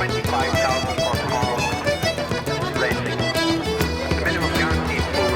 25,000 horsepower racing. The minimum guaranteed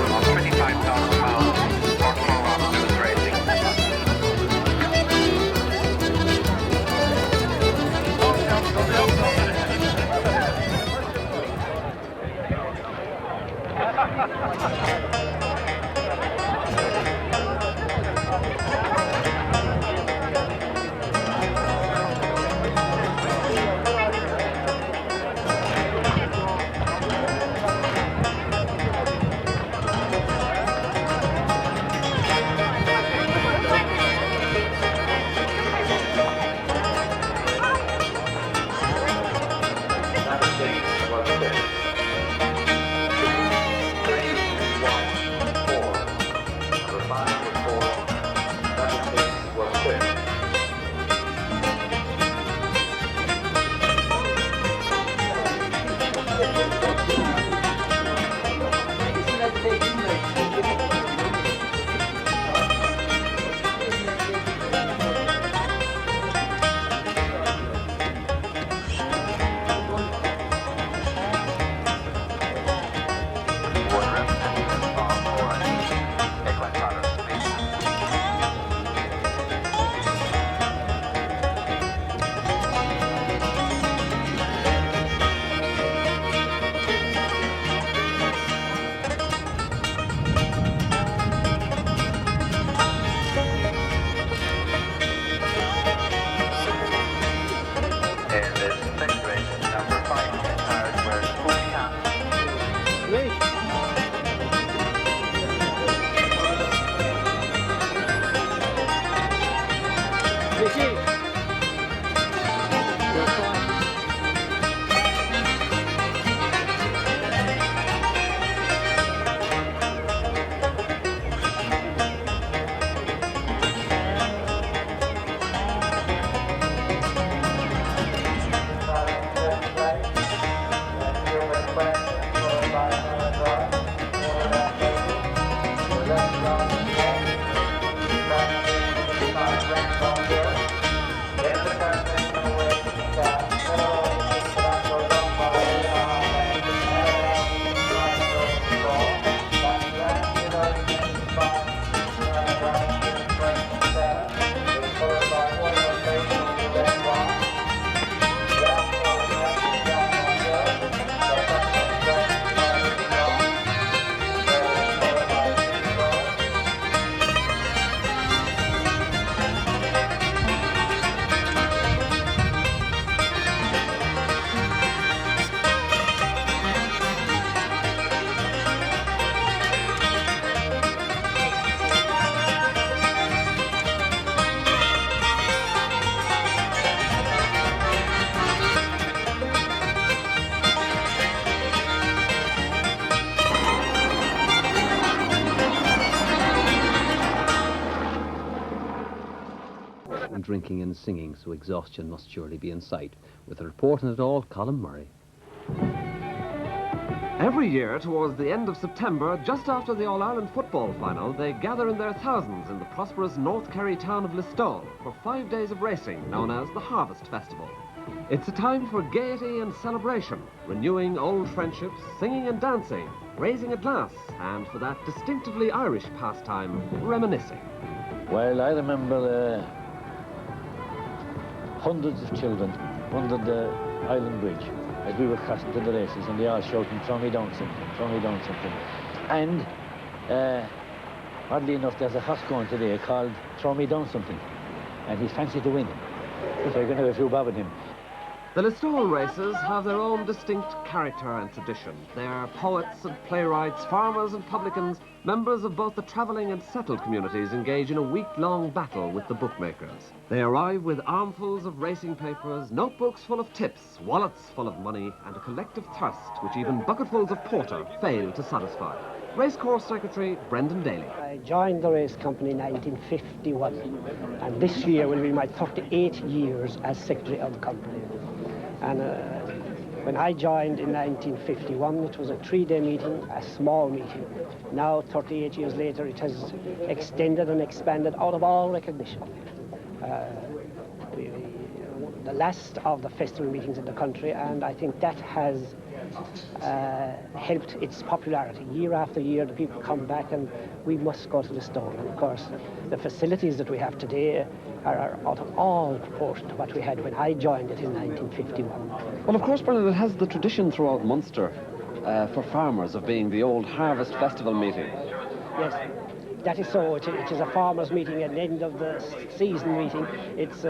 drinking and singing, so exhaustion must surely be in sight. With a report on it all, Colin Murray. Every year, towards the end of September, just after the All-Ireland football final, they gather in their thousands in the prosperous North Kerry town of Listowel for 5 days of racing known as the Harvest Festival. It's a time for gaiety and celebration, renewing old friendships, singing and dancing, raising a glass, and for that distinctively Irish pastime, reminiscing. Well, I remember hundreds of children under the Island Bridge as we were crossing to the races, and they all shouting, "Throw me down something, throw me down something." And oddly enough, there's a horse going today called "Throw Me Down Something," and he's fancy to win. So you're going to have a few bob at him. The Listowel Races have their own distinct character and tradition. They are poets and playwrights, farmers and publicans, members of both the travelling and settled communities engage in a week-long battle with the bookmakers. They arrive with armfuls of racing papers, notebooks full of tips, wallets full of money, and a collective thirst which even bucketfuls of porter fail to satisfy. Racecourse Secretary Brendan Daly. I joined the race company in 1951, and this year will be my 38 years as secretary of the company. And when I joined in 1951, it was a 3-day meeting, a small meeting. Now, 38 years later, it has extended and expanded out of all recognition. The last of the festival meetings in the country, and I think that has helped its popularity. Year after year, the people come back and we must go to the store. And of course, the facilities that we have today are out of all proportion to what we had when I joined it in 1951. Well, of course, Brendan, it has the tradition throughout Munster for farmers of being the old Harvest Festival meeting. Yes, that is so. It is a farmers' meeting at the end of the season meeting. It's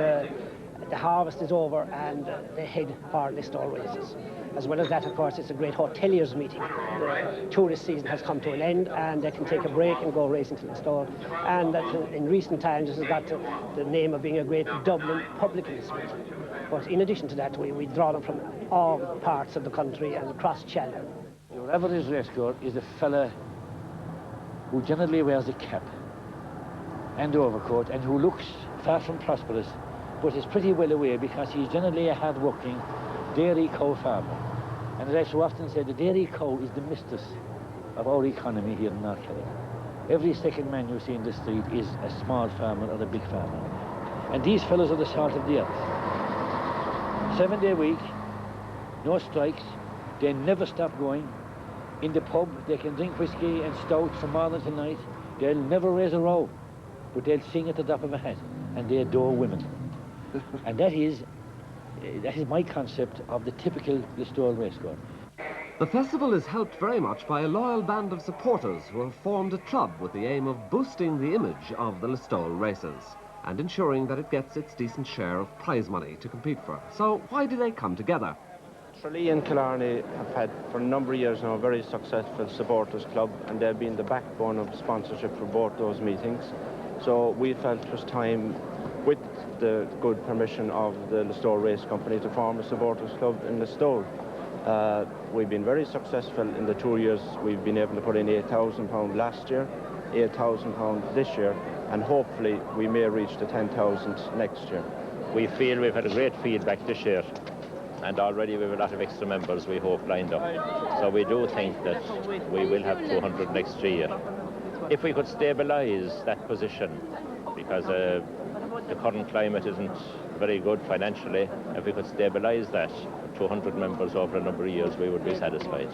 the harvest is over and they head for Listowel Races. As well as that, of course, it's a great hoteliers meeting. The tourist season has come to an end and they can take a break and go racing to Listowel. And that in recent times this has got the name of being a great Dublin publicans meeting. But in addition to that, we draw them from all parts of the country and across Channel. Your average racecourse is a fella who generally wears a cap and overcoat and who looks far from prosperous, but is pretty well aware because he's generally a hard-working dairy cow farmer. And as I so often say, the dairy cow is the mistress of our economy here in North Kerry. Every second man you see in the street is a small farmer or a big farmer. And these fellows are the salt of the earth. 7-day week, no strikes, they never stop going. In the pub, they can drink whiskey and stout from morning to night. They'll never raise a row, but they'll sing at the drop of a hat, and they adore women. And that is my concept of the typical Listowel racecourse. The festival is helped very much by a loyal band of supporters who have formed a club with the aim of boosting the image of the Listowel Races and ensuring that it gets its decent share of prize money to compete for. So why do they come together? Tralee and Killarney have had for a number of years now a very successful supporters club, and they've been the backbone of sponsorship for both those meetings. So we felt it was time, with the good permission of the Listowel Race Company, to form a supporters club in Listowel. We've been very successful in the 2 years. We've been able to put in £8,000 last year, £8,000 this year, and hopefully we may reach the 10,000 next year. We feel we've had a great feedback this year, and already we have a lot of extra members we hope lined up. So we do think that we will have 200 next year. If we could stabilise that position, because the current climate isn't very good financially, if we could stabilise that 200 members over a number of years, we would be satisfied.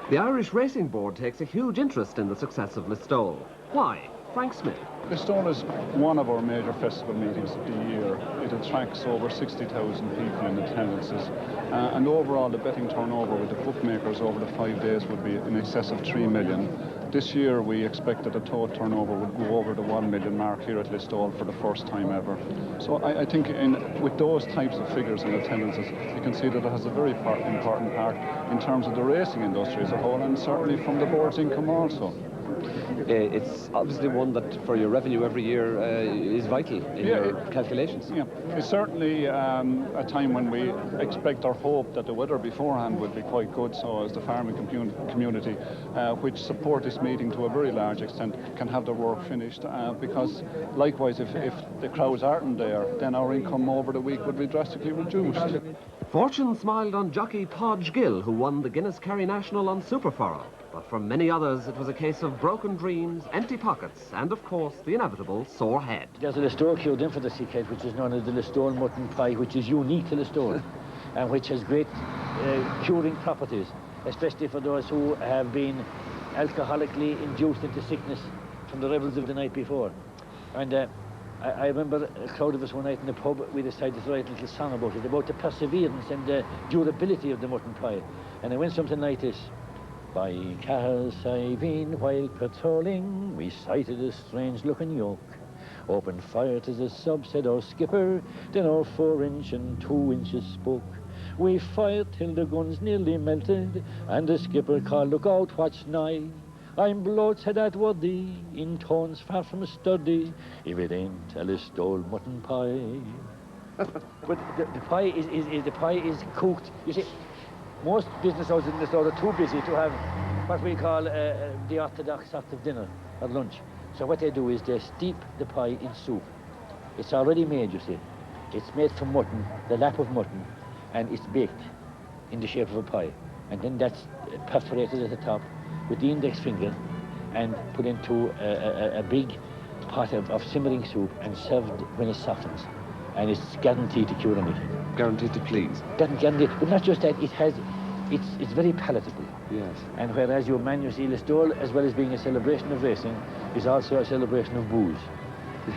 The Irish Racing Board takes a huge interest in the success of Listowel. Why? Frank Smith. Listowel is one of our major festival meetings of the year. It attracts over 60,000 people in attendances, and overall the betting turnover with the bookmakers over the 5 days would be in excess of 3 million. This year we expect that the total turnover would go over the 1 million mark here at Listowel for the first time ever. So I think with those types of figures in attendances, you can see that it has a very important part in terms of the racing industry as a whole, and certainly from the board's income also. It's obviously one that, for your revenue every year, is vital in your calculations. Yeah, it's certainly a time when we expect or hope that the weather beforehand would be quite good, so as the farming community, which support this meeting to a very large extent, can have their work finished, because likewise if the crowds aren't there, then our income over the week would be drastically reduced. Fortune smiled on jockey Podge Gill, who won the Guinness Kerry National on Superfurrow. But for many others, it was a case of broken dreams, empty pockets, and of course, the inevitable sore head. There's a Listowel queued in for the sick head, which is known as the Listowel mutton pie, which is unique to Listowel, and which has great curing properties, especially for those who have been alcoholically induced into sickness from the revels of the night before. And I remember a crowd of us one night in the pub, we decided to write a little song about the perseverance and the durability of the mutton pie. And it went something like this. By Cahersiveen, while patrolling, we sighted a strange-looking yoke. Opened fire to the sub, said our skipper, then our 4-inch and 2 inches spoke. We fired till the guns nearly melted, and the skipper called, look out, what's nigh? I'm blowed, said that worthy, in tones far from sturdy, if it ain't a Listowel mutton pie. But the pie is cooked. You see, most business houses in Listowel are too busy to have what we call the orthodox sort of dinner or lunch. So what they do is they steep the pie in soup. It's already made, you see. It's made from mutton, the lap of mutton, and it's baked in the shape of a pie. And then that's perforated at the top with the index finger and put into a big pot of simmering soup and served when it softens. And it's guaranteed to cure anything. Guaranteed to please. Guaranteed, but not just that, it's very palatable. Yes. And whereas your man, you see, Listowel, as well as being a celebration of racing, is also a celebration of booze.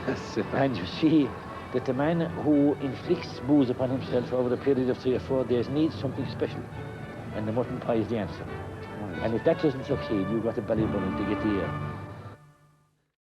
Yes. And you see that the man who inflicts booze upon himself over a period of 3 or 4 days needs something special. And the mutton pie is the answer. Right. And if that doesn't succeed, you've got a belly button to get the air.